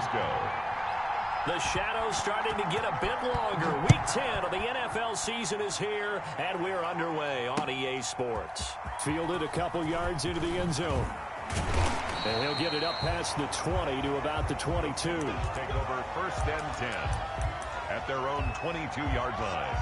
Francisco. The shadow's starting to get a bit longer. Week 10 of the NFL season is here, and we're underway on EA Sports. Fielded a couple yards into the end zone. And he'll get it up past the 20 to about the 22. Take over 1st and 10 at their own 22-yard line.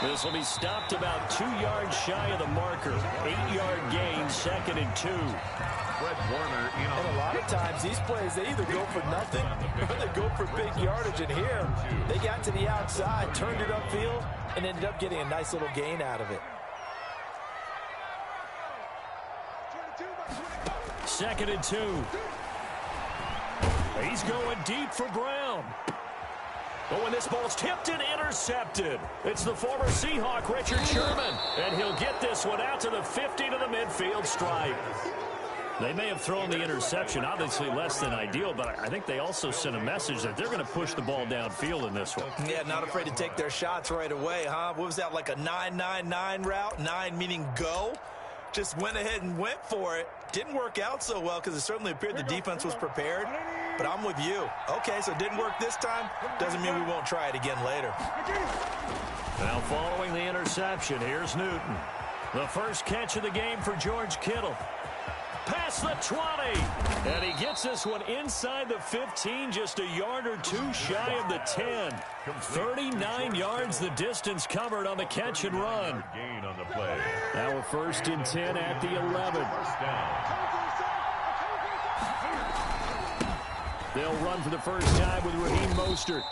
This will be stopped about 2 yards shy of the marker. 8-yard gain, 2nd and 2. Fred Warner in on. And a lot of times these plays, they either go for nothing or they go for big yardage. And here, they got to the outside, turned it upfield, and ended up getting a nice little gain out of it. 2nd and 2. He's going deep for Brown. But when this ball's tipped and intercepted, it's the former Seahawk, Richard Sherman. And he'll get this one out to the 50 to the midfield stripe. They may have thrown the interception, obviously less than ideal, but I think they also sent a message that they're going to push the ball downfield in this one. Yeah, not afraid to take their shots right away, huh? What was that, like a 9-9-9 route? 9 meaning go? Just went ahead and went for it. Didn't work out so well because it certainly appeared the defense was prepared. But I'm with you. Okay, so it didn't work this time. Doesn't mean we won't try it again later. Now following the interception, here's Newton. The first catch of the game for George Kittle. Past the 20. And he gets this one inside the 15, just a yard or two shy of the 10. 39 yards the distance covered on the catch and run. Gain on the play. Now we're 1st and 10 at the 11. First down. They'll run for the first time with Raheem Mostert.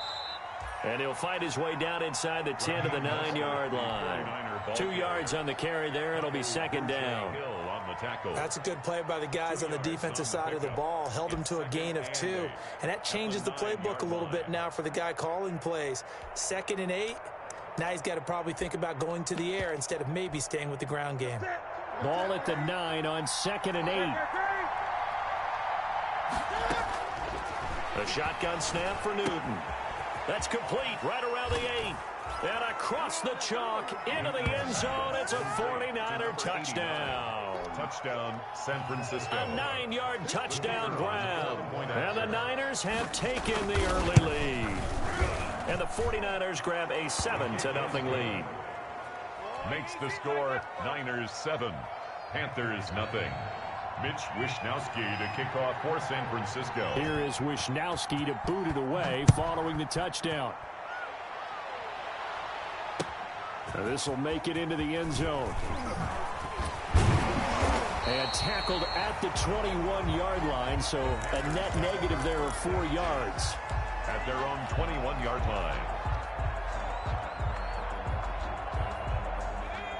And he'll fight his way down inside the 10 to the 9-yard line. 2 yards on the carry there. It'll be 2nd down. That's a good play by the guys on the defensive side of the ball. Held him to a gain of 2. And that changes the playbook a little bit now for the guy calling plays. 2nd and 8. Now he's got to probably think about going to the air instead of maybe staying with the ground game. Ball at the 9 on 2nd and 8. The shotgun snap for Newton. That's complete right around the 8. And across the chalk into the end zone. It's a 49er touchdown. Touchdown, San Francisco. A 9-yard touchdown, Brown. And the Niners have taken the early lead. And the 49ers grab a 7-0 lead. Makes the score Niners 7, Panthers nothing. Mitch Wishnowsky to kick off for San Francisco. Here is Wishnowsky to boot it away following the touchdown. This will make it into the end zone. And tackled at the 21-yard line, so a net negative there of 4 yards. At their own 21-yard line.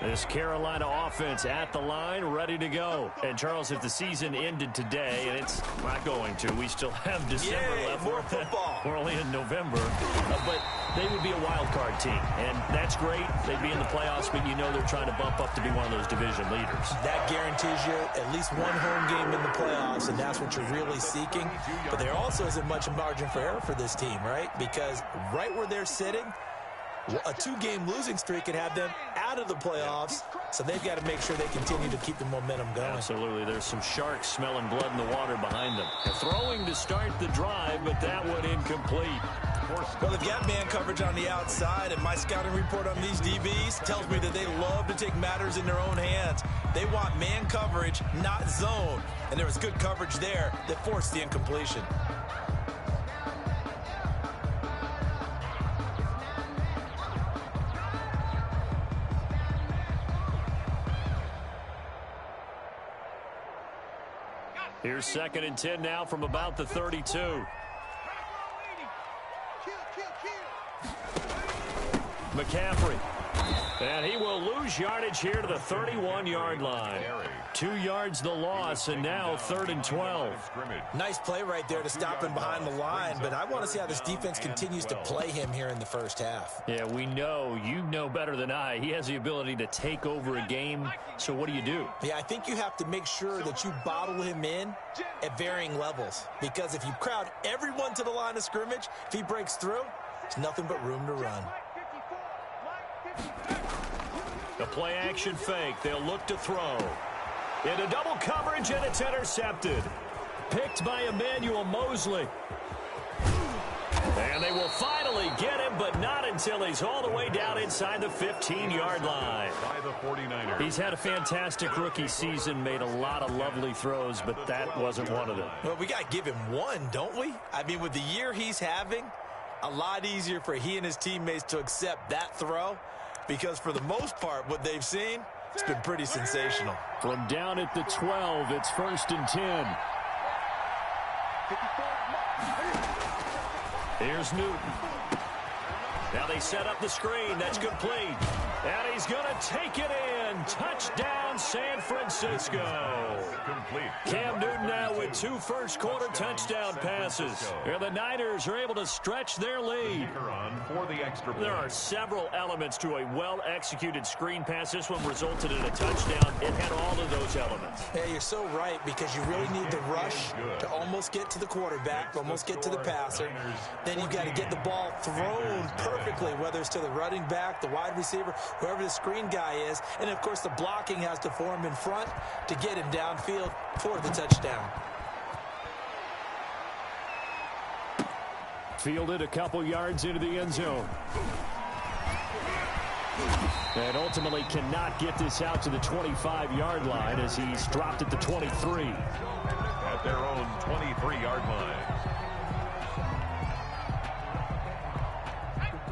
This Carolina offense at the line, ready to go. And, Charles, if the season ended today, and it's not going to, we still have December left. More football. We're only in November. But they would be a wild card team, and that's great. They'd be in the playoffs, but you know they're trying to bump up to be one of those division leaders. That guarantees you at least one home game in the playoffs, and that's what you're really seeking. But there also isn't much margin for error for this team, right? Because right where they're sitting, a 2-game losing streak could have them out of the playoffs, so they've got to make sure they continue to keep the momentum going. Absolutely. There's some sharks smelling blood in the water behind them. Throwing to start the drive, but that one incomplete. Well, they've got man coverage on the outside, and my scouting report on these DBs tells me that they love to take matters in their own hands. They want man coverage, not zone, and there was good coverage there that forced the incompletion. Here's 2nd and 10 now from about the 32. McCaffrey. And he will lose yardage here to the 31-yard line. 2 yards the loss, and now 3rd and 12. Nice play right there to stop him behind the line, but I want to see how this defense continues to play him here in the first half. Yeah, we know. You know better than I. He has the ability to take over a game, so what do you do? Yeah, I think you have to make sure that you bottle him in at varying levels, because if you crowd everyone to the line of scrimmage, if he breaks through, there's nothing but room to run. The play action fake. They'll look to throw. Into double coverage, and it's intercepted. Picked by Emmanuel Mosley. And they will finally get him, but not until he's all the way down inside the 15-yard line. By the 49ers. He's had a fantastic rookie season, made a lot of lovely throws, but that wasn't one of them. Well, we got to give him one, don't we? I mean, with the year he's having, a lot easier for he and his teammates to accept that throw, because for the most part, what they've seen, it's been pretty sensational. From down at the 12, it's 1st and 10. Here's Newton. Now they set up the screen. That's complete. And he's going to take it in. Touchdown, San Francisco. Complete. Cam Newton now with 2 first-quarter touchdown passes. And the Niners are able to stretch their lead. For the extra point. There are several elements to a well-executed screen pass. This one resulted in a touchdown. It had all of those elements. Yeah, you're so right, because you really need the rush to almost get to the quarterback, almost get to the passer. Then you've got to get the ball thrown perfectly, whether it's to the running back, the wide receiver, whoever the screen guy is. And, of course, the blocking has to form in front to get him downfield for the touchdown. Fielded a couple yards into the end zone. And ultimately cannot get this out to the 25-yard line as he's dropped at the 23. At their own 23-yard line.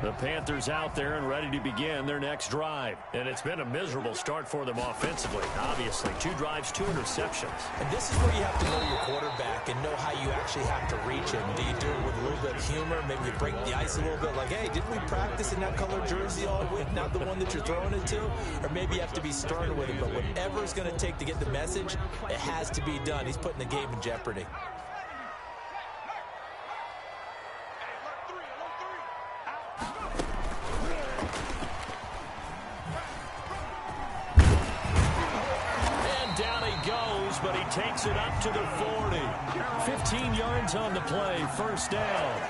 The Panthers out there and ready to begin their next drive. And it's been a miserable start for them offensively. Obviously, 2 drives, 2 interceptions. And this is where you have to know your quarterback and know how you actually have to reach him. Do you do it with a little bit of humor? Maybe you break the ice a little bit, like, hey, didn't we practice in that color jersey all week, not the one that you're throwing it to? Or maybe you have to be stern with him. But whatever it's going to take to get the message, it has to be done. He's putting the game in jeopardy. But he takes it up to the 40. 15 yards on the play, first down.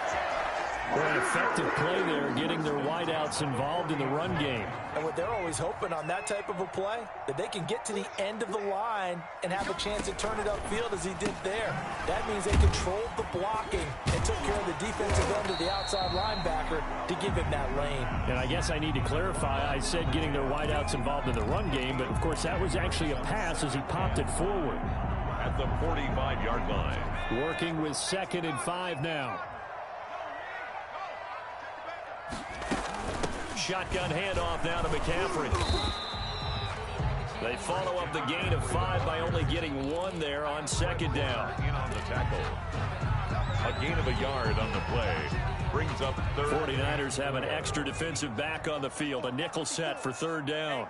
An effective play there, getting their wideouts involved in the run game. And what they're always hoping on that type of a play, that they can get to the end of the line and have a chance to turn it upfield as he did there. That means they controlled the blocking and took care of the defensive end of the outside linebacker to give him that lane. And I guess I need to clarify, I said getting their wideouts involved in the run game, but of course that was actually a pass as he popped it forward. At the 45-yard line. Working with 2nd and 5 now. Shotgun handoff now to McCaffrey. They follow up the gain of 5 by only getting 1 there on 2nd down. In on the tackle. A gain of a yard on the play. Brings up 3rd. 49ers have an extra defensive back on the field. A nickel set for 3rd down.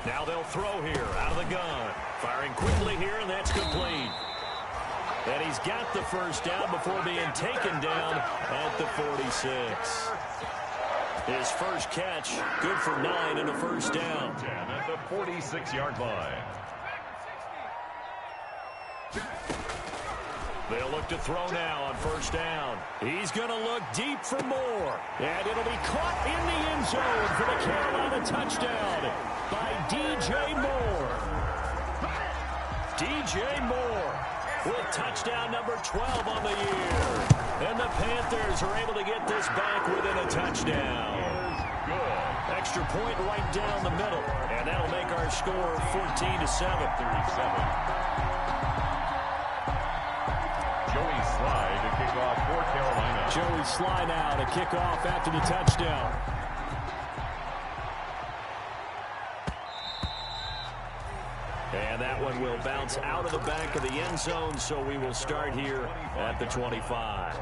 Now they'll throw here out of the gun. Firing quickly here, and that's complete. And he's got the first down before being taken down at the 46. His first catch, good for 9 and a first down. At the 46-yard line. They'll look to throw now on first down. He's going to look deep for more. And it'll be caught in the end zone for the Carolina touchdown by DJ Moore. DJ Moore with touchdown number 12 on the year. And the Panthers are able to get this back within a touchdown. Good. Extra point right down the middle. And that'll make our score 14-7. Joey Sly to kick off for Carolina. Joey Sly now to kick off after the touchdown. And that one will bounce out of the back of the end zone, so we will start here at the 25.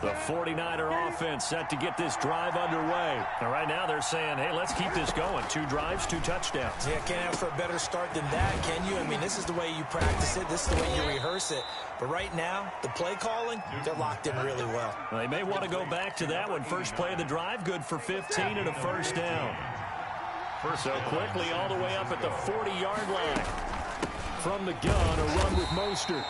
The 49er offense set to get this drive underway. And right now they're saying, hey, let's keep this going. 2 drives, 2 touchdowns. Yeah, can't ask for a better start than that, can you? I mean, this is the way you practice it. This is the way you rehearse it. But right now, the play calling, they're locked in really well. They may want to go back to that one. First play of the drive, good for 15 and a first down. So quickly all the way up at the 40-yard line. From the gun, a run with Mostert.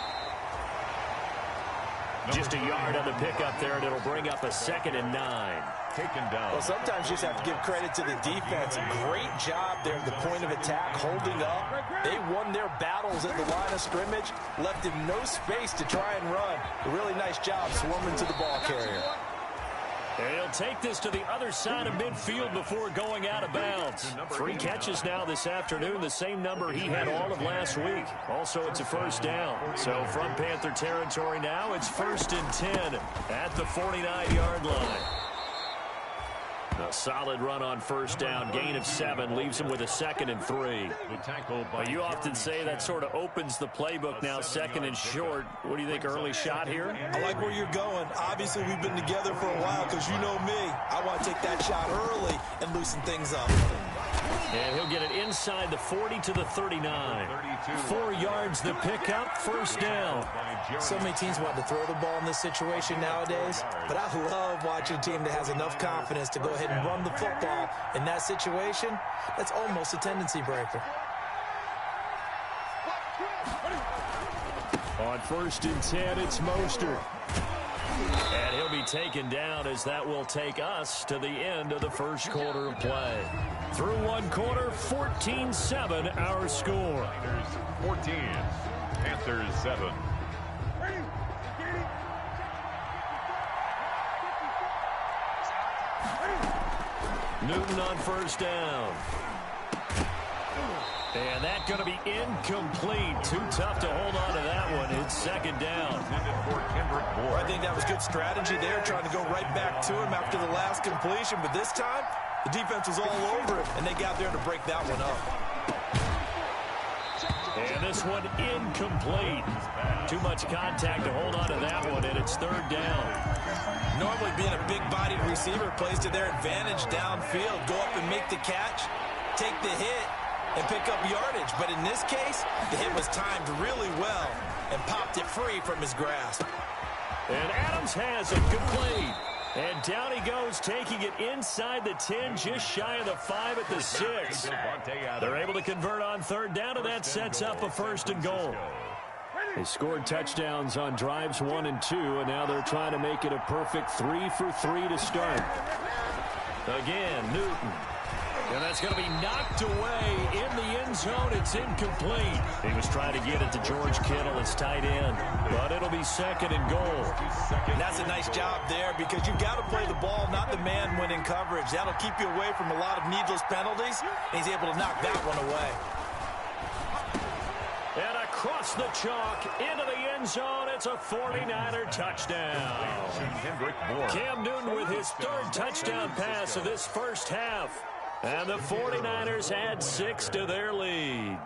Just a yard on the pickup there, and it'll bring up a 2nd and 9. Taken down. Well, sometimes you just have to give credit to the defense. Great job there at the point of attack, holding up. They won their battles at the line of scrimmage, left him no space to try and run. A really nice job swarming to the ball carrier. And he'll take this to the other side of midfield before going out of bounds. 3 catches now this afternoon, the same number he had all of last week. Also, it's a first down. So from Panther territory now, it's 1st and 10 at the 49-yard line. A solid run on first down, gain of 7, leaves him with a 2nd and 3. Well, you often say that sort of opens the playbook now, 2nd and short. What do you think, early shot here? I like where you're going. Obviously, we've been together for a while because you know me. I want to take that shot early and loosen things up. And he'll get it inside the 40 to the 39. 4 yards the pickup, first down. So many teams want to throw the ball in this situation nowadays, but I love watching a team that has enough confidence to go ahead and run the football in that situation. That's almost a tendency breaker. On 1st and 10, it's Mostert. And he'll be taken down as that will take us to the end of the first quarter of play. Through 1 quarter, 14-7 our score. 14, Panthers 7. Newton on first down. And that's going to be incomplete. Too tough to hold on to that one. It's 2nd down. I think that was good strategy there, trying to go right back to him after the last completion. But this time, the defense was all over him, and they got there to break that one up. And this one incomplete. Too much contact to hold on to that one, and it's 3rd down. Normally being a big-bodied receiver plays to their advantage downfield. Go up and make the catch, take the hit, and pick up yardage. But in this case, the hit was timed really well and popped it free from his grasp. And Adams has it complete. And down he goes, taking it inside the 10, just shy of the 5 at the 6. They're able to convert on 3rd down, and that sets up a 1st and goal. They scored touchdowns on drives 1 and 2, and now they're trying to make it a perfect 3 for 3 to start. Again, Newton. And that's going to be knocked away in the end zone. It's incomplete. He was trying to get it to George Kittle, his tight end. But it'll be 2nd and goal. And that's a nice job there because you've got to play the ball, not the man when in coverage. That'll keep you away from a lot of needless penalties. And he's able to knock that one away. And across the chalk into the end zone, it's a 49er touchdown. Cam Newton with his 3rd touchdown pass of this first half. And the 49ers add 6 to their lead.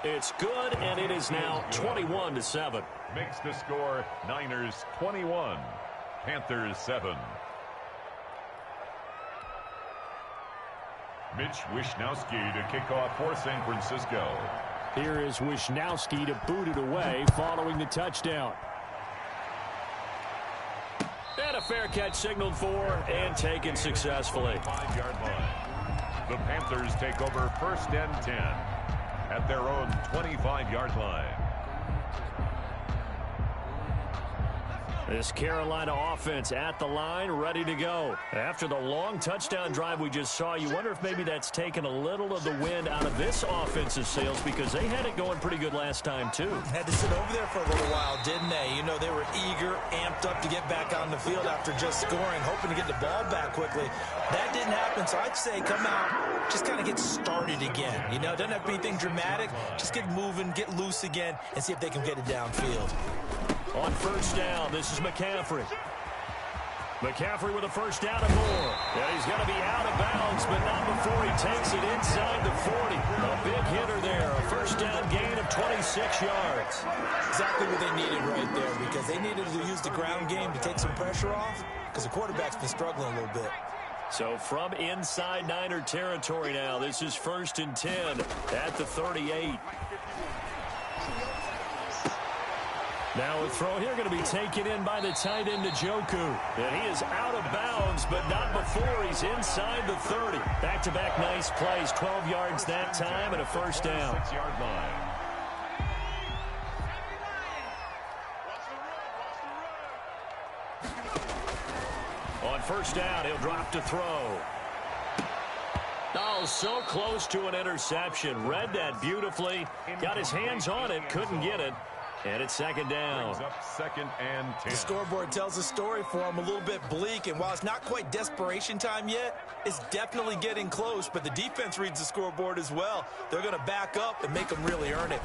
It's good, and it is now 21-7. Makes the score Niners 21, Panthers 7. Mitch Wishnowsky to kick off for San Francisco. Here is Wishnowsky to boot it away following the touchdown. And a fair catch signaled for and taken successfully. 5-yard line. The Panthers take over 1st and 10 at their own 25-yard line. This Carolina offense at the line, ready to go. After the long touchdown drive we just saw, you wonder if maybe that's taken a little of the wind out of this offensive sails because they had it going pretty good last time, too. Had to sit over there for a little while, didn't they? You know, they were eager, amped up to get back on the field after just scoring, hoping to get the ball back quickly. That didn't happen, so I'd say come out, just kind of get started again. You know, doesn't have to be anything dramatic. Just get moving, get loose again, and see if they can get it downfield. On first down, this is McCaffrey. McCaffrey with a first down and more. And he's going to be out of bounds, but not before he takes it inside the 40. A big hitter there. A first down gain of 26. 6 yards. Exactly what they needed right there, because they needed to use the ground game to take some pressure off, because the quarterback's been struggling a little bit. So from inside Niner territory now, this is 1st and 10 at the 38. Now a throw here going to be taken in by the tight end Njoku. And he is out of bounds, but not before he's inside the 30. Back-to-back nice plays, 12 yards that time and a first down. 6-yard line. On first down, he'll drop to throw. Oh, so close to an interception. Read that beautifully. Got his hands on it, couldn't get it. And it's 2nd down. Brings up 2nd and 10. The scoreboard tells a story for him, a little bit bleak, and while it's not quite desperation time yet, it's definitely getting close, but the defense reads the scoreboard as well. They're going to back up and make them really earn it.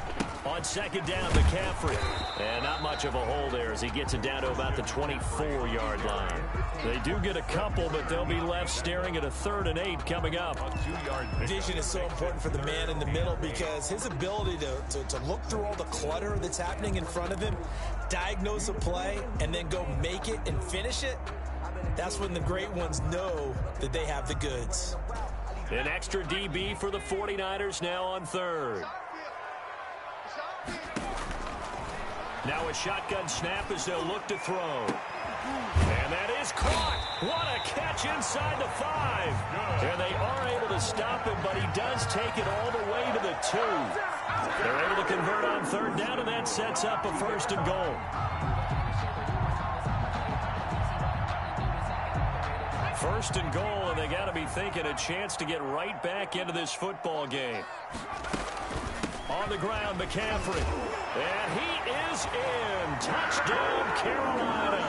On 2nd down, McCaffrey. And not much of a hole there as he gets it down to about the 24-yard line. They do get a couple, but they'll be left staring at a 3rd and 8 coming up. A 2-yard Vision is so important for the man in the middle, because his ability to look through all the clutter that's happening in front of him, diagnose a play, and then go make it and finish it, that's when the great ones know that they have the goods. An extra DB for the 49ers now on 3rd. Now a shotgun snap as they'll look to throw. And that is caught. What a catch inside the 5. And they are able to stop him, but he does take it all the way to the 2. They're able to convert on 3rd down, and that sets up a 1st and goal. 1st and goal, and they got to be thinking a chance to get right back into this football game. On the ground, McCaffrey. And he is in. Touchdown, Carolina.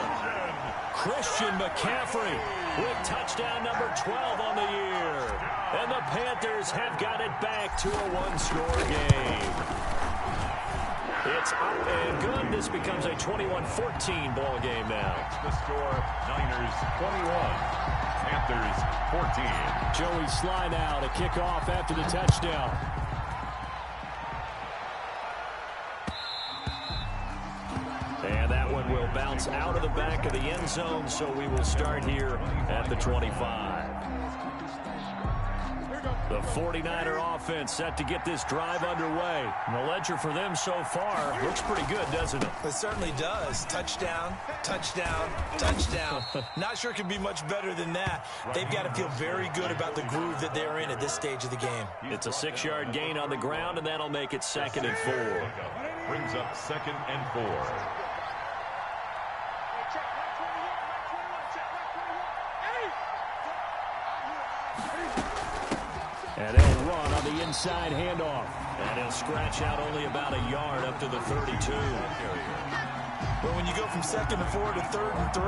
Christian McCaffrey with touchdown number 12 on the year. And the Panthers have got it back to a 1-score game. It's up and good. This becomes a 21-14 ball game now. The score, Niners 21, Panthers 14. Joey Sly now to kick off after the touchdown. And that one will bounce out of the back of the end zone, so we will start here at the 25. The 49er offense set to get this drive underway. And the ledger for them so far looks pretty good, doesn't it? It certainly does. Touchdown, touchdown, touchdown. Not sure it can be much better than that. They've got to feel very good about the groove that they're in at this stage of the game. It's a 6-yard gain on the ground, and that'll make it 2nd and 4. Brings up 2nd and 4. And they'll run on the inside handoff. And he'll scratch out only about a yard up to the 32. But when you go from 2nd and 4 to 3rd and 3,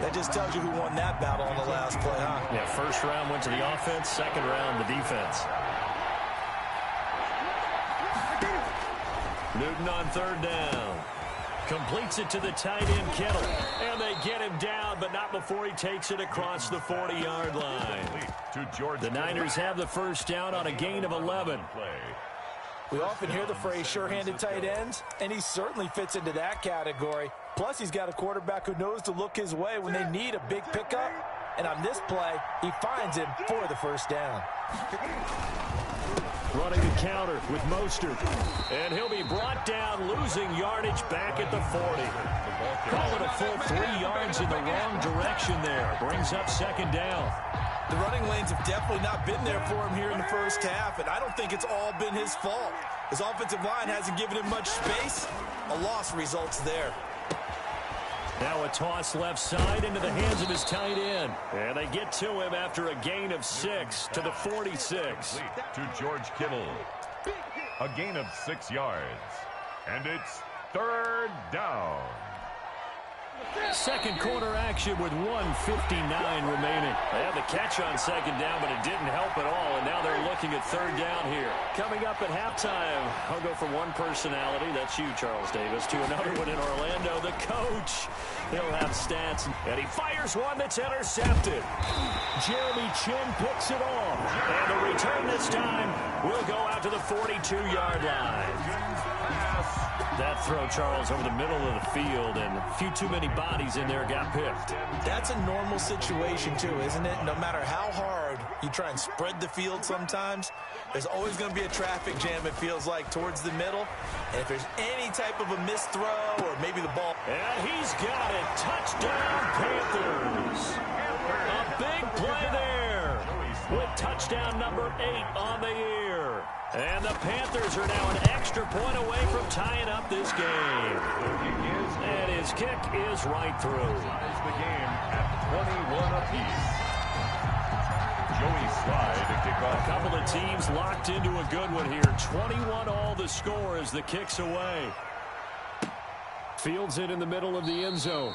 that just tells you who won that battle on the last play, huh? Yeah, 1st round went to the offense, 2nd round the defense. Newton on 3rd down. Completes it to the tight end, Kittle. And they get him down, but not before he takes it across the 40-yard line. The Niners have the 1st down on a gain of 11. We often hear the phrase sure-handed tight ends, and he certainly fits into that category. Plus, he's got a quarterback who knows to look his way when they need a big pickup. And on this play, he finds him for the 1st down. Running the counter with Mostert. And he'll be brought down, losing yardage back at the 40. Call it a full 3 yards in the wrong direction there. Brings up 2nd down. The running lanes have definitely not been there for him here in the first half, and I don't think it's all been his fault. His offensive line hasn't given him much space. A loss results there. Now a toss left side into the hands of his tight end. And they get to him after a gain of 6 to the 46. To George Kittle. A gain of 6 yards. And it's 3rd down. Second quarter action with 1:59 remaining. They had the catch on 2nd down, but it didn't help at all, and now they're looking at 3rd down here. Coming up at halftime, I'll go from one personality, that's you, Charles Davis, to another one in Orlando, the coach. He'll have stats, and he fires one that's intercepted. Jeremy Chin picks it off. And the return this time will go out to the 42-yard line. That throw, Charles, over the middle of the field, and a few too many bodies in there got picked. That's a normal situation, too, isn't it? No matter how hard you try and spread the field sometimes, there's always going to be a traffic jam, it feels like, towards the middle. And if there's any type of a missed throw or maybe the ball. And he's got it. Touchdown, Panthers. A big play there with touchdown number 8 on the year. And the Panthers are now an extra point away from tying up this game. And his kick is right through. Ties the game at 21 apiece. Joey Slye to kick off. A couple of teams locked into a good one here. 21 all the score as the kick's away. Fields it in the middle of the end zone.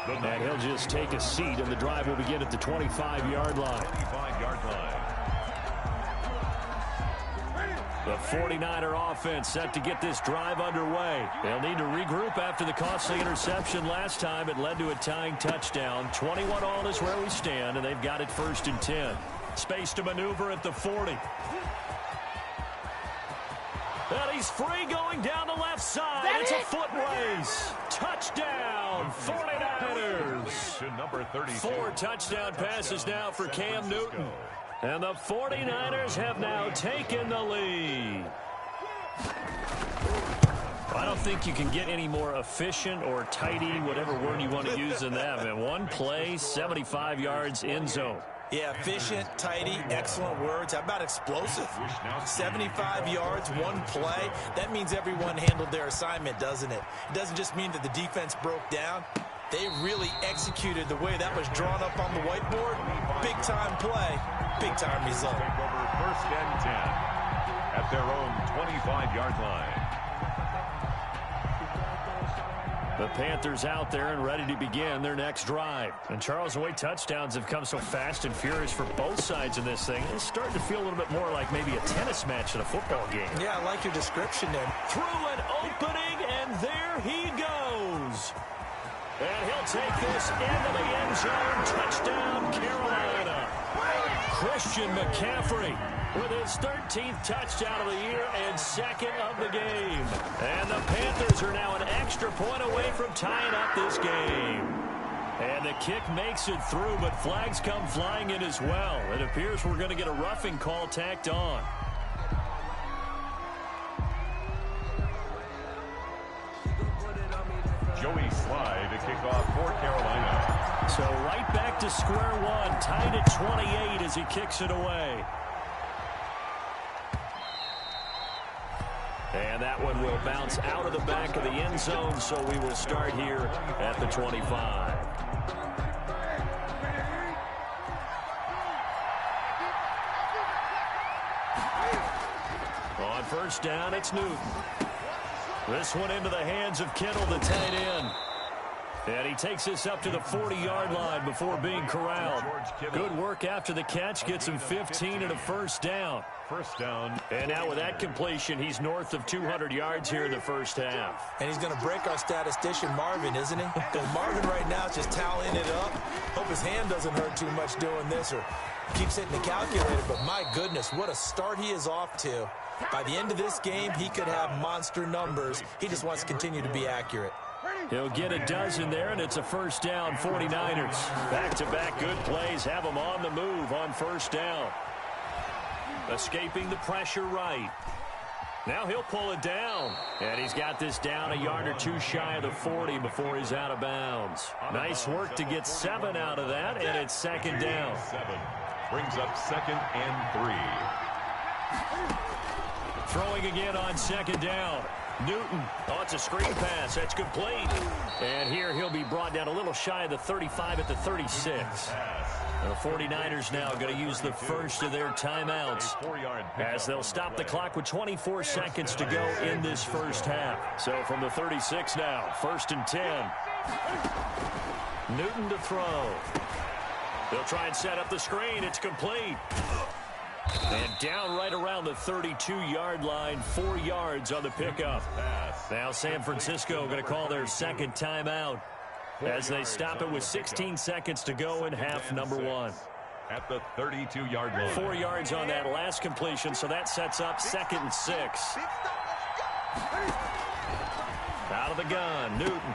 And he'll just take a seat, and the drive will begin at the 25-yard line. 25-yard line. The 49er offense set to get this drive underway. They'll need to regroup after the costly interception last time. It led to a tying touchdown. 21 all is where we stand, and they've got it 1st and 10. Space to maneuver at the 40. And he's free going down the left side. It's a foot race. Touchdown, 49ers. 4 touchdown passes now for Cam Newton. And the 49ers have now taken the lead. I don't think you can get any more efficient or tidy, whatever word you want to use in that. And one play, 75 yards end zone. Yeah, efficient, tidy, excellent words. How about explosive? 75 yards, one play. That means everyone handled their assignment, doesn't it? It doesn't just mean that the defense broke down. They really executed the way that was drawn up on the whiteboard. Big-time play, big-time result. Take over 1st and 10 at their own 25-yard line. The Panthers out there and ready to begin their next drive. And Charles, the way touchdowns have come so fast and furious for both sides in this thing, it's starting to feel a little bit more like maybe a tennis match in a football game. Yeah, I like your description there. Through an opening, and there he goes. And he'll take this into the end zone. Touchdown, Carolina. Christian McCaffrey with his 13th touchdown of the year and 2nd of the game. And the Panthers are now an extra point away from tying up this game. And the kick makes it through, but flags come flying in as well. It appears we're going to get a roughing call tacked on. Joey Slye to kick off for Carolina. So right back to square one, tied at 28 as he kicks it away. And that one will bounce out of the back of the end zone, so we will start here at the 25. On 1st down, it's Newton. This one into the hands of Kittle, the tight end. And he takes this up to the 40-yard line before being corralled. Good work after the catch. Gets him 15 and a 1st down. 1st down. And now with that completion, he's north of 200 yards here in the 1st half. And he's going to break our statistician, Marvin, isn't he? Because Marvin right now is just tallying it up. Hope his hand doesn't hurt too much doing this or keeps hitting the calculator. But my goodness, what a start he is off to. By the end of this game, he could have monster numbers. He just wants to continue to be accurate. He'll get a dozen there, and it's a 1st down, 49ers. Back-to-back good plays have them on the move on 1st down. Escaping the pressure right. Now he'll pull it down. And he's got this down a yard or two shy of the 40 before he's out of bounds. Nice work to get 7 out of that, and it's 2nd down. 7 brings up 2nd and 3. Throwing again on 2nd down. Newton. Oh, it's a screen pass. That's complete. And here he'll be brought down a little shy of the 35 at the 36. The 49ers now going to use the first of their timeouts as they'll stop the clock with 24 seconds to go in this 1st half. So from the 36 now, 1st and 10. Newton to throw. They'll try and set up the screen. It's complete. And down right around the 32-yard line, 4 yards on the pickup. Now San Francisco going to call their 2nd timeout as they stop it with 16 seconds to go in half number 1. at the 32-yard line. 4 yards on that last completion, so that sets up 2nd and 6. Out of the gun, Newton.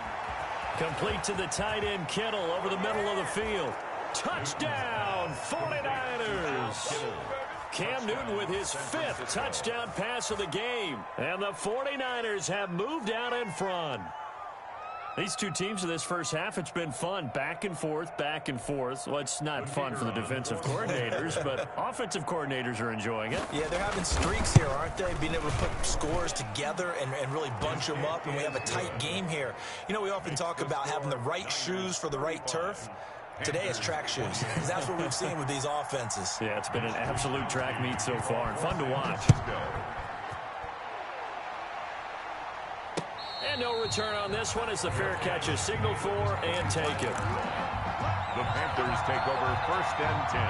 Complete to the tight end, Kittle, over the middle of the field. Touchdown, 49ers! Cam Newton with his 5th touchdown pass of the game. And the 49ers have moved out in front. These two teams in this first half, it's been fun. Back and forth, back and forth. Well, it's not fun for the defensive coordinators, but offensive coordinators are enjoying it. Yeah, they're having streaks here, aren't they? Being able to put scores together and really bunch them up, and we have a tight game here. You know, we often talk about having the right shoes for the right turf. Today it's track shoes, because that's what we've seen with these offenses. Yeah, it's been an absolute track meet so far, and fun to watch. And no return on this one as the fair catch is signaled for and taken. The Panthers take over 1st and 10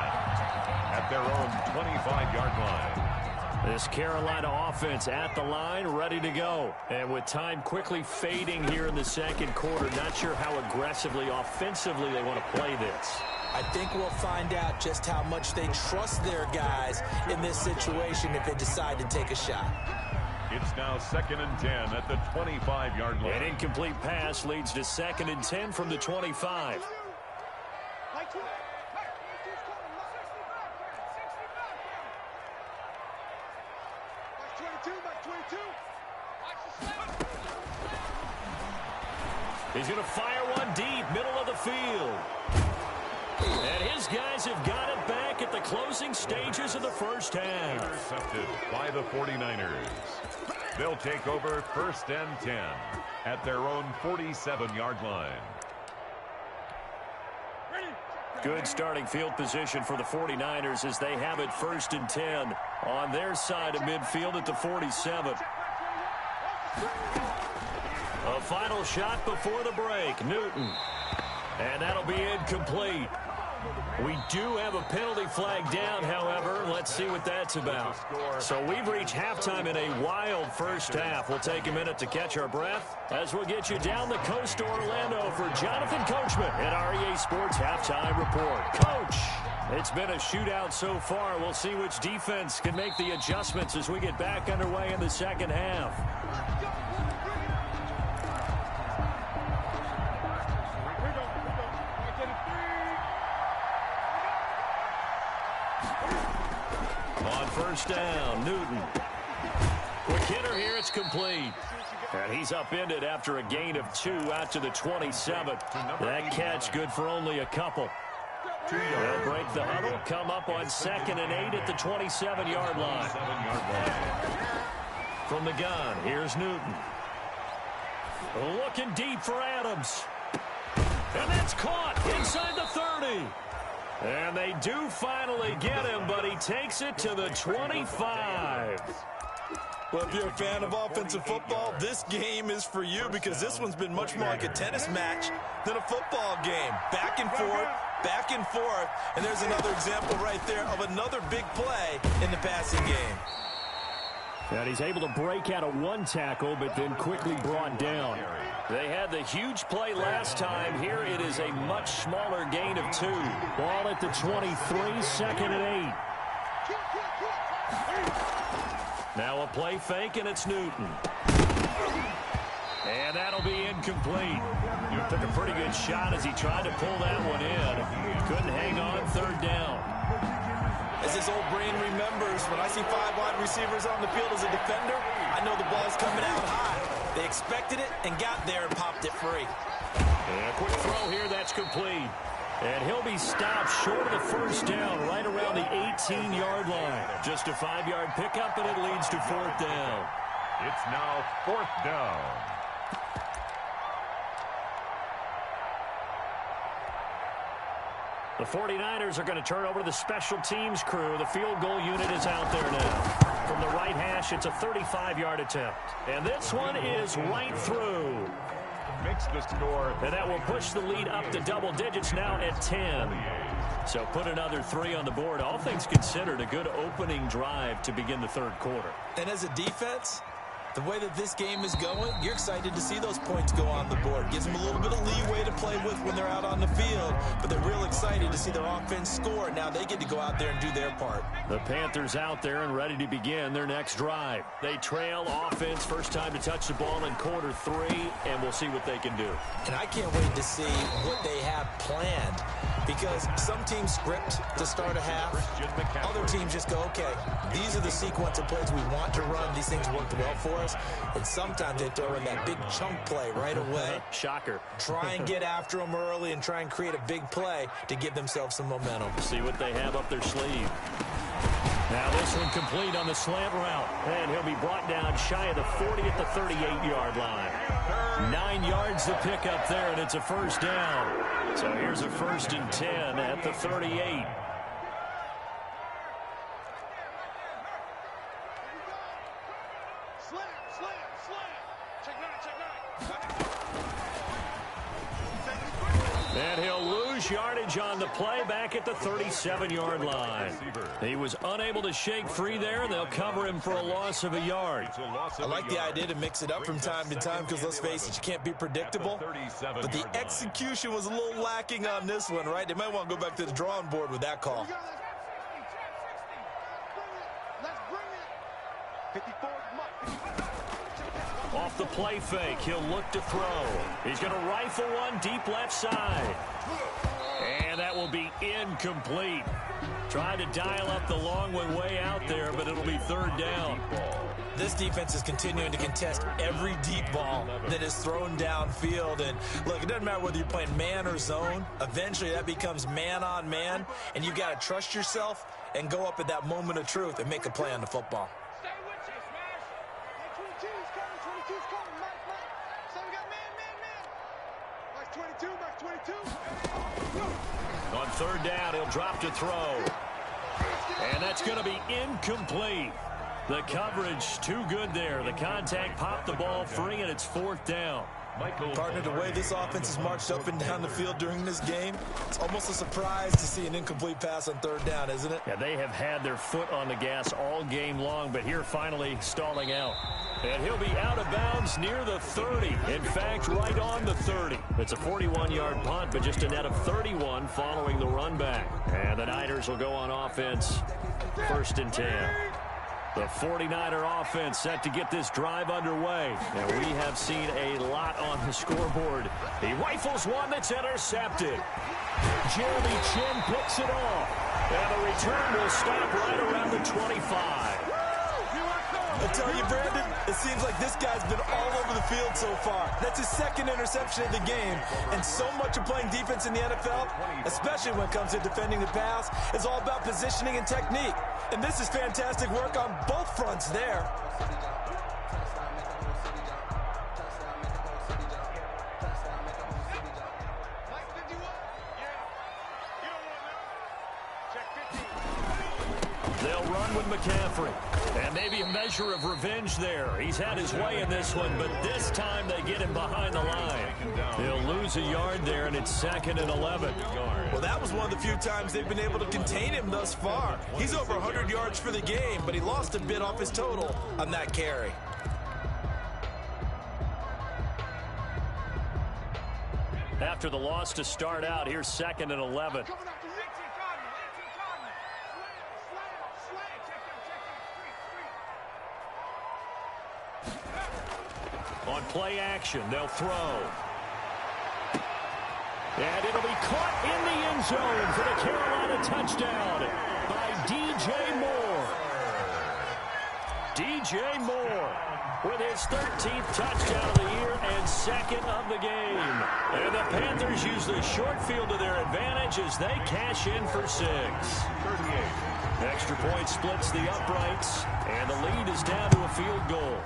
at their own 25-yard line. This Carolina offense at the line, ready to go. And with time quickly fading here in the second quarter, not sure how aggressively, offensively they want to play this. I think we'll find out just how much they trust their guys in this situation if they decide to take a shot. It's now 2nd and 10 at the 25-yard line. An incomplete pass leads to 2nd and 10 from the 25. He's going to fire one deep, middle of the field. And his guys have got it back at the closing stages of the first half. Intercepted by the 49ers. They'll take over 1st and 10 at their own 47-yard line. Good starting field position for the 49ers as they have it 1st and 10 on their side of midfield at the 47. A final shot before the break, Newton. And that'll be incomplete. We do have a penalty flag down, however. Let's see what that's about. So we've reached halftime in a wild first half. We'll take a minute to catch our breath as we'll get you down the coast to Orlando for Jonathan Coachman at REA Sports Halftime Report. Coach, it's been a shootout so far. We'll see which defense can make the adjustments as we get back underway in the second half. First down, Newton. Quick hitter here, it's complete. And he's upended after a gain of 2 out to the 27. That catch good for only a couple. They'll break the huddle, come up on 2nd and 8 at the 27-yard line. From the gun, here's Newton. Looking deep for Adams. And that's caught inside the 30. And they do finally get him, but he takes it to the 25. Well, if you're a fan of offensive football, this game is for you because this one's been much more like a tennis match than a football game. Back and forth, and there's another example right there of another big play in the passing game. And he's able to break out of one tackle, but then quickly brought down. They had the huge play last time. Here it is a much smaller gain of 2. Ball at the 23, 2nd and 8. Now a play fake, and it's Newton. And that'll be incomplete. Took a pretty good shot as he tried to pull that one in. Couldn't hang on, 3rd down. As his old brain remembers, when I see 5 wide receivers on the field as a defender, I know the ball's coming out high. They expected it and got there and popped it free. And a quick throw here, that's complete. And he'll be stopped short of the first down right around the 18-yard line. Just a 5-yard pickup, and it leads to 4th down. It's now 4th down. The 49ers are going to turn over to the special teams crew. The field goal unit is out there now. From the right hash, it's a 35-yard attempt. And this one is right through. Makes the score. And that will push the lead up to double digits now at 10. So put another 3 on the board. All things considered, a good opening drive to begin the 3rd quarter. And as a defense, the way that this game is going, you're excited to see those points go on the board. Gives them a little bit of leeway to play with when they're out on the field, but they're real excited to see their offense score. Now they get to go out there and do their part. The Panthers out there and ready to begin their next drive. They trail offense, first time to touch the ball in quarter 3, and we'll see what they can do. And I can't wait to see what they have planned, because some teams script to start a half. Other teams just go, okay, these are the sequence of plays we want to run. These things worked well for us. And sometimes they throw in that big chunk play right away. Shocker. Try and get after them early and try and create a big play to give themselves some momentum. See what they have up their sleeve. Now this one complete on the slant route. And he'll be brought down shy of the 40 at the 38-yard line. 9 yards to pick up there, and it's a first down. So here's a 1st and 10 at the 38. And he'll lose yardage on the play back at the 37-yard line. He was unable to shake free there, and they'll cover him for a loss of a yard. I like the idea to mix it up from time to time because, let's face it, you can't be predictable. But the execution was a little lacking on this one, right? They might want to go back to the drawing board with that call. Off the play fake, he'll look to throw. He's going to rifle one deep left side. And that will be incomplete. Trying to dial up the long one way out there, but it'll be 3rd down. This defense is continuing to contest every deep ball that is thrown downfield. And look, it doesn't matter whether you're playing man or zone. Eventually that becomes man on man, and you've got to trust yourself and go up at that moment of truth and make a play on the football. On 3rd down, he'll drop to throw. And that's going to be incomplete. The coverage too good there. The contact popped the ball free, and it's 4th down. Partner, the way this offense has marched up and down the field during this game, it's almost a surprise to see an incomplete pass on 3rd down, isn't it? Yeah, they have had their foot on the gas all game long, but here finally stalling out. And he'll be out of bounds near the 30. In fact, right on the 30. It's a 41-yard punt, but just a net of 31 following the run back. And the Niners will go on offense, 1st and 10. The 49er offense set to get this drive underway. And we have seen a lot on the scoreboard. He rifles one that's intercepted. Jeremy Chin picks it off. And the return will stop right around the 25. I tell you, Brandon, it seems like this guy's been all over the field so far. That's his 2nd interception of the game. And so much of playing defense in the NFL, especially when it comes to defending the pass, is all about positioning and technique. And this is fantastic work on both fronts there. They'll run with McCaffrey. And maybe a measure of revenge there. He's had his way in this one, but this time they get him behind the line. He'll lose a yard there, and it's 2nd and 11. Well, that was one of the few times they've been able to contain him thus far. He's over 100 yards for the game, but he lost a bit off his total on that carry. After the loss to start out, here's 2nd and 11. On play action, they'll throw. And it'll be caught in the end zone for the Carolina touchdown by DJ Moore. DJ Moore with his 13th touchdown of the year and 2nd of the game. And the Panthers use the short field to their advantage as they cash in for 6. 38. Extra point splits the uprights, and the lead is down to a field goal.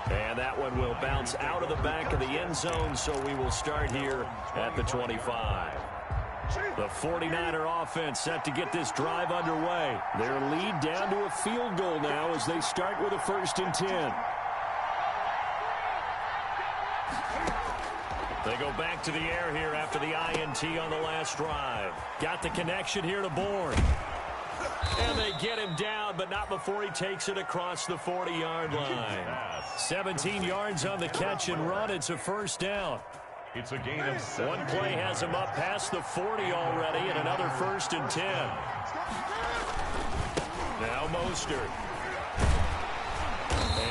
And that one will bounce out of the back of the end zone, so we will start here at the 25. The 49er offense set to get this drive underway. Their lead down to a field goal now as they start with a 1st and 10. They go back to the air here after the INT on the last drive. Got the connection here to Bourne. And they get him down, but not before he takes it across the 40-yard line. 17 yards on the catch and run. It's a first down. It's a gain of 7. One play has him up past the 40 already, and another 1st and 10. Now Mostert.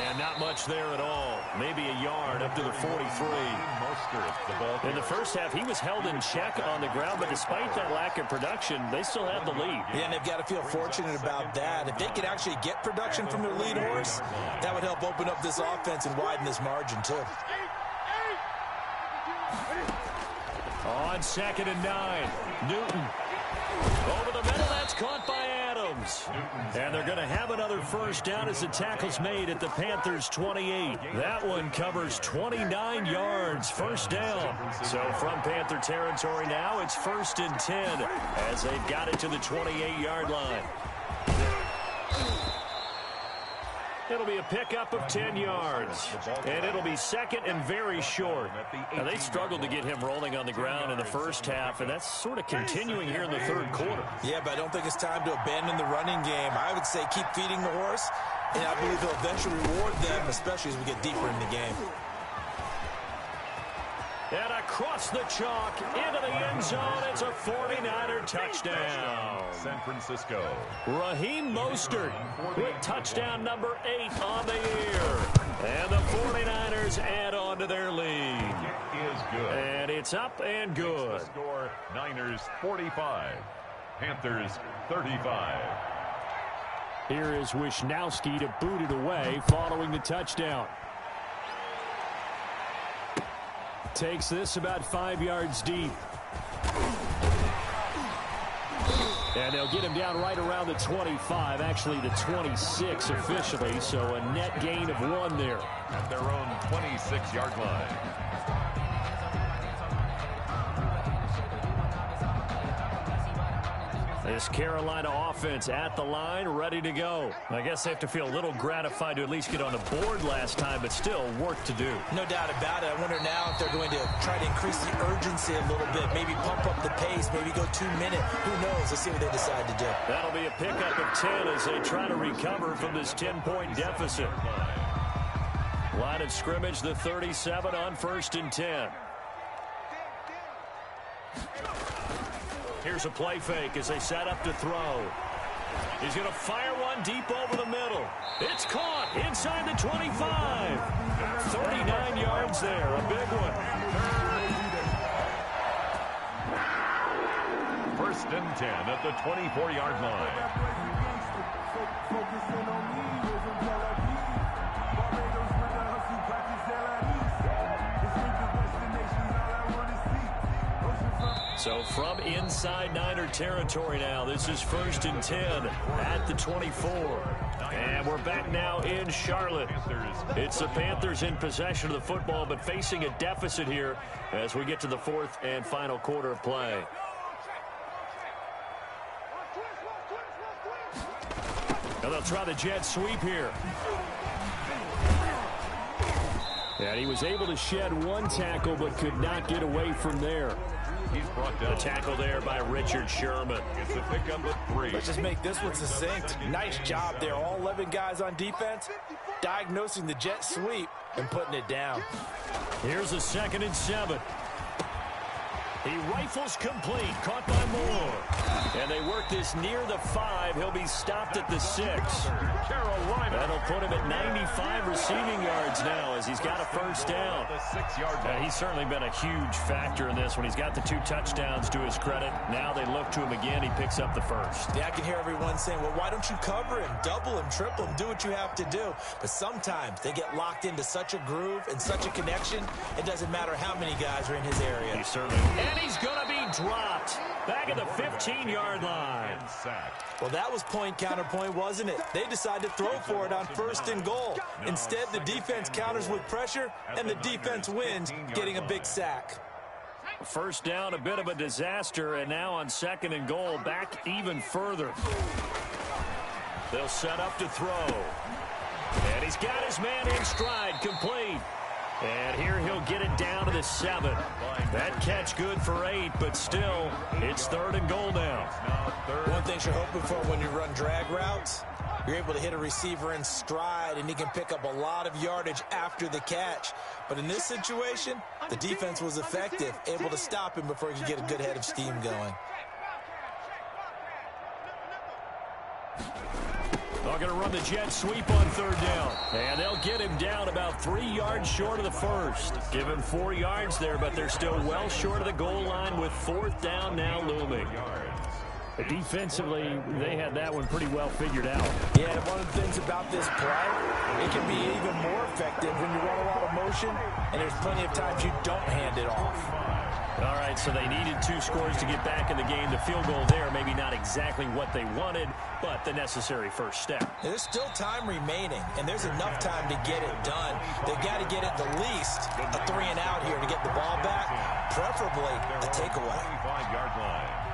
And not much there at all. Maybe a yard up to the 43. In the first half, he was held in check on the ground, but despite that lack of production, they still have the lead. Yeah, and they've got to feel fortunate about that. If they could actually get production from their lead horse, that would help open up this offense and widen this margin, too. On 2nd and 9, Newton. Over the middle, that's caught by Adams. And they're going to have another first down as the tackle's made at the Panthers' 28. That one covers 29 yards, first down. So from Panther territory now, it's 1st and 10 as they've got it to the 28-yard line. It'll be a pickup of 10 yards. And it'll be 2nd and very short. Now, they struggled to get him rolling on the ground in the first half, and that's sort of continuing here in the 3rd quarter. Yeah, but I don't think it's time to abandon the running game. I would say keep feeding the horse, and I believe he'll eventually reward them, especially as we get deeper in the game. And across the chalk, into the end zone, it's a 49er touchdown. San Francisco. Raheem Mostert with touchdown number 8 on the year. And the 49ers add on to their lead. It is good. And it's up and good. The score, Niners 45, Panthers 35. Here is Wisnowski to boot it away following the touchdown. Takes this about 5 yards deep. And they'll get him down right around the 25, actually the 26 officially, so a net gain of 1 there. At their own 26-yard line. This Carolina offense at the line, ready to go. I guess they have to feel a little gratified to at least get on the board last time, but still work to do. No doubt about it. I wonder now if they're going to try to increase the urgency a little bit, maybe pump up the pace, maybe go 2-minute. Who knows? Let's see what they decide to do. That'll be a pickup of 10 as they try to recover from this 10-point deficit. Line of scrimmage, the 37 on 1st and 10. Here's a play fake as they set up to throw. He's going to fire one deep over the middle. It's caught inside the 25. 39 yards there, a big one. 1st and 10 at the 24-yard line. So from inside Niner territory now, this is 1st and 10 at the 24. And we're back now in Charlotte. It's the Panthers in possession of the football, but facing a deficit here as we get to the 4th and final quarter of play. Now they'll try the jet sweep here. And he was able to shed 1 tackle, but could not get away from there. He's brought down. The tackle there by Richard Sherman. It's a pickup of 3. Let's just make this one succinct. Nice job there. All 11 guys on defense, diagnosing the jet sweep and putting it down. Here's a 2nd and 7. He rifles complete, caught by Moore. And they work this near the 5. He'll be stopped at the 6. Carolina. That'll put him at 95 receiving yards now as he's got a first down. The 6-yard line. He's certainly been a huge factor in this when he's got the 2 touchdowns to his credit. Now they look to him again. He picks up the first. Yeah, I can hear everyone saying, well, why don't you cover him, double him, triple him, do what you have to do. But sometimes they get locked into such a groove and such a connection, it doesn't matter how many guys are in his area. He certainly. And he's going to be dropped back at the 15-yard line. Well, that was point counterpoint, wasn't it? They decided to throw for it on 1st and goal. Instead, the defense counters with pressure, and the defense wins, getting a big sack. First down, a bit of a disaster, and now on 2nd and goal, back even further. They'll set up to throw. And he's got his man in stride, complete. And here he'll get it down to the 7. That catch good for 8, but still, it's 3rd and goal now. One thing you're hoping for when you run drag routes, you're able to hit a receiver in stride, and he can pick up a lot of yardage after the catch. But in this situation, the defense was effective, able to stop him before he could get a good head of steam going. They're going to run the jet sweep on 3rd down. And they'll get him down about 3 yards short of the first. Give him 4 yards there, but they're still well short of the goal line with 4th down now looming. Defensively, they had that one pretty well figured out. Yeah, and one of the things about this play, it can be even more effective when you run a lot of motion, and there's plenty of times you don't hand it off. All right, so they needed 2 scores to get back in the game. The field goal there, maybe not exactly what they wanted, but the necessary first step. There's still time remaining, and there's enough time to get it done. They've got to get at the least a 3 and out here to get the ball back, preferably a takeaway. 25-yard line.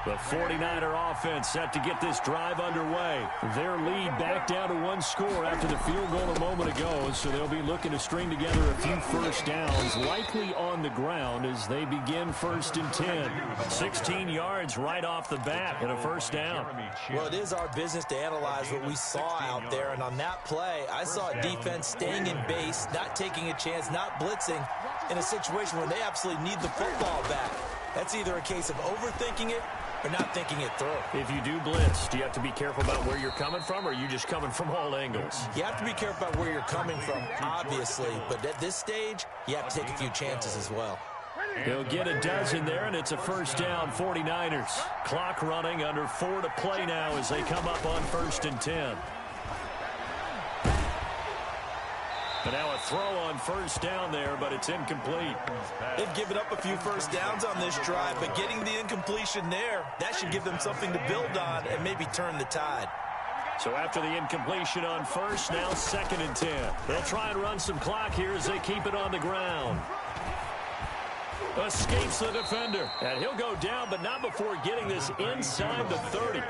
The 49er offense set to get this drive underway. Their lead back down to 1 score after the field goal a moment ago, so they'll be looking to string together a few first downs, likely on the ground as they begin 1st and 10. 16 yards right off the bat and a first down. Well, it is our business to analyze what we saw out there, and on that play, I saw a defense staying in base, not taking a chance, not blitzing in a situation where they absolutely need the football back. That's either a case of overthinking it or not thinking it through. If you do blitz, do you have to be careful about where you're coming from, or are you just coming from all angles? You have to be careful about where you're coming from, obviously, but at this stage, you have to take a few chances as well. He'll get a dozen there, and it's a first down, 49ers. Clock running, under 4 to play now as they come up on 1st and 10. And now a throw on 1st down there, but it's incomplete. They've given up a few first downs on this drive, but getting the incompletion there, that should give them something to build on and maybe turn the tide. So after the incompletion on 1st, now 2nd and 10. They'll try and run some clock here as they keep it on the ground. Escapes the defender. And he'll go down, but not before getting this inside the 30.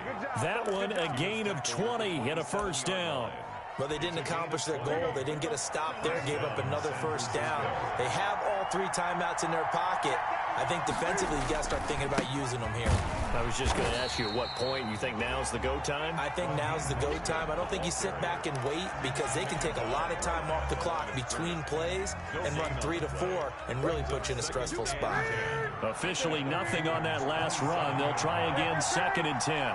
That one a gain of 20 and a first down. Well, they didn't accomplish their goal. They didn't get a stop there, gave up another first down. They have all 3 timeouts in their pocket. I think defensively, you got to start thinking about using them here. I was just going to ask you at what point you think now's the go time? I think now's the go time. I don't think you sit back and wait because they can take a lot of time off the clock between plays and run 3 to 4 and really put you in a stressful spot. Officially nothing on that last run. They'll try again 2nd and 10.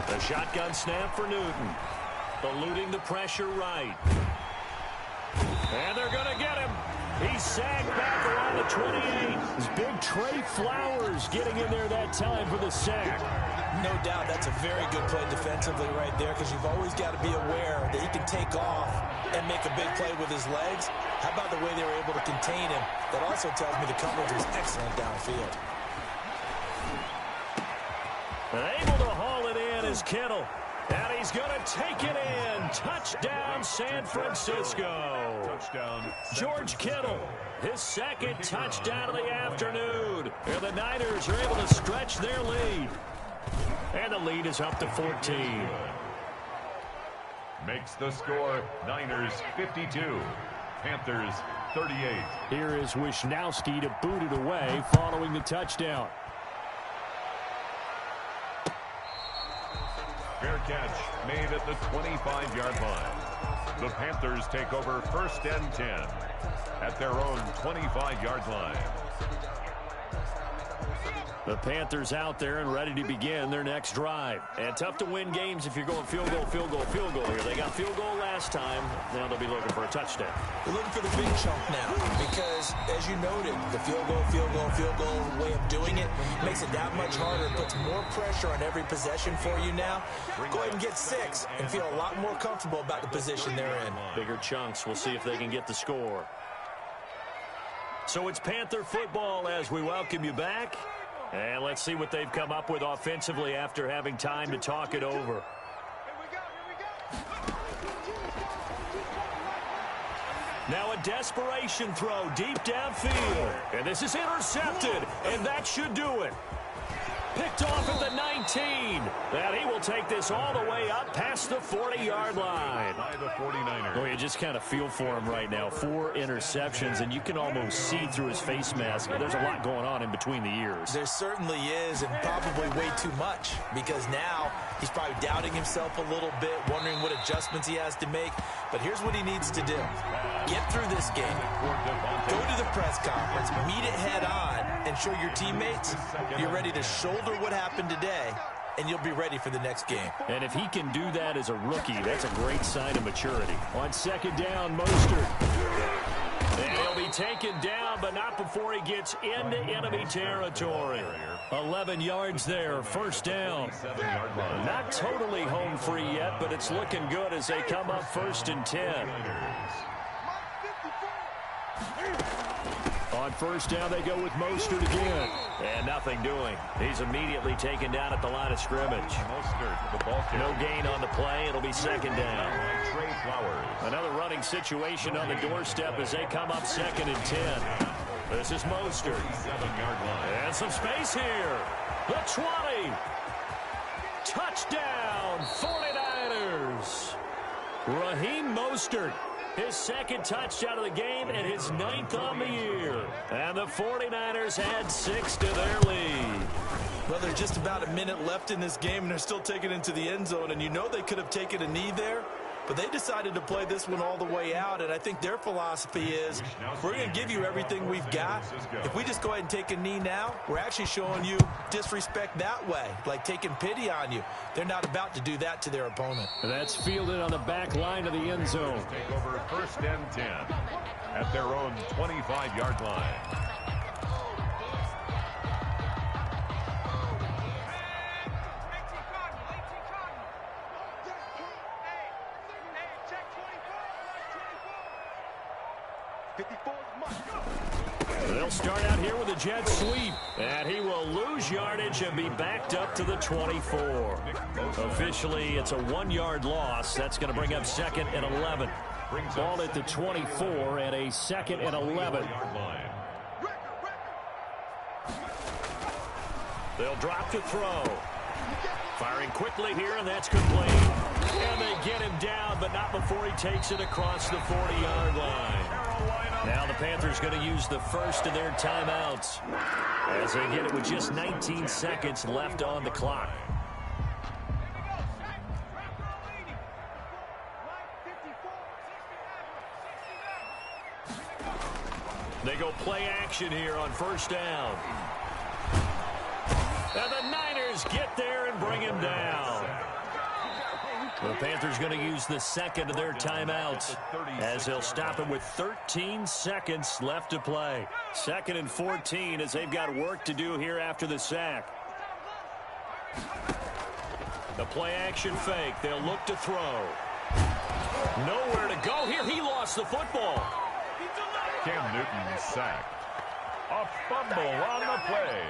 The shotgun snap for Newton. Eluding the pressure right. And they're going to get him. He's sagged back around the 28. It's big Trey Flowers getting in there that time for the sack. No doubt that's a very good play defensively right there because you've always got to be aware that he can take off and make a big play with his legs. How about the way they were able to contain him? That also tells me the coverage was excellent downfield. Able to haul it in is Kittle. And he's going to take it in. Touchdown, San Francisco. Touchdown. George Kittle, his 2nd touchdown of the afternoon. And the Niners are able to stretch their lead. And the lead is up to 14. Makes the score Niners 52, Panthers 38. Here is Wishnowski to boot it away following the touchdown. Fair catch made at the 25-yard line. The Panthers take over 1st and 10 at their own 25-yard line. The Panthers out there and ready to begin their next drive. And tough to win games if you're going field goal, field goal, field goal here. They got field goal last time. Now they'll be looking for a touchdown. They're looking for the big chunk now because, as you noted, the field goal way of doing it makes it that much harder. It puts more pressure on every possession for you now. Go ahead and get 6 and feel a lot more comfortable about the position they're in. Bigger chunks. We'll see if they can get the score. So it's Panther football as we welcome you back. And let's see what they've come up with offensively after having time to talk it over. Now a desperation throw deep downfield. And this is intercepted. And that should do it. Picked off at the 19. And he will take this all the way up past the 40-yard line. By the 49ers. Well, you just kind of feel for him right now. 4 interceptions, and you can almost see through his face mask. There's a lot going on in between the ears. There certainly is, and probably way too much, because now he's probably doubting himself a little bit, wondering what adjustments he has to make. But here's what he needs to do. Get through this game. Go to the press conference, meet it head on, and show your teammates you're ready to shoulder what happened today, and you'll be ready for the next game. And if he can do that as a rookie, that's a great sign of maturity. On second down, Mostert. And he'll be taken down, but not before he gets into enemy territory. 11 yards there, first down. Not totally home free yet, but it's looking good as they come up 1st and 10. On first down, they go with Mostert again. And nothing doing. He's immediately taken down at the line of scrimmage. No gain on the play. It'll be second down. Another running situation on the doorstep as they come up 2nd and 10. This is Mostert. And some space here. The 20. Touchdown, 49ers. Raheem Mostert. His 2nd touchdown of the game and his 9th on the year. And the 49ers add 6 to their lead. Well, there's just about a minute left in this game, and they're still taking it into the end zone. And you know they could have taken a knee there, but they decided to play this one all the way out. And I think their philosophy is, we're going to give you everything we've got. If we just go ahead and take a knee now, we're actually showing you disrespect that way, like taking pity on you. They're not about to do that to their opponent. That's fielded on the back line of the end zone. Take over 1st and 10 at their own 25-yard line. They'll start out here with a jet sweep. And he will lose yardage and be backed up to the 24. Officially, it's a 1-yard loss. That's going to bring up 2nd and 11. Ball at the 24 and a 2nd and 11. They'll drop to throw. Firing quickly here, and that's complete. And they get him down, but not before he takes it across the 40-yard line. Now the Panthers going to use the first of their timeouts as they get it with just 19 seconds left on the clock. They go play action here on first down. And the Niners get there and bring him down. The Panthers going to use the 2nd of their timeouts as they'll stop him with 13 seconds left to play. 2nd and 14 as they've got work to do here after the sack. The play action fake. They'll look to throw. Nowhere to go here. He lost the football. Cam Newton sacked. A fumble on the play.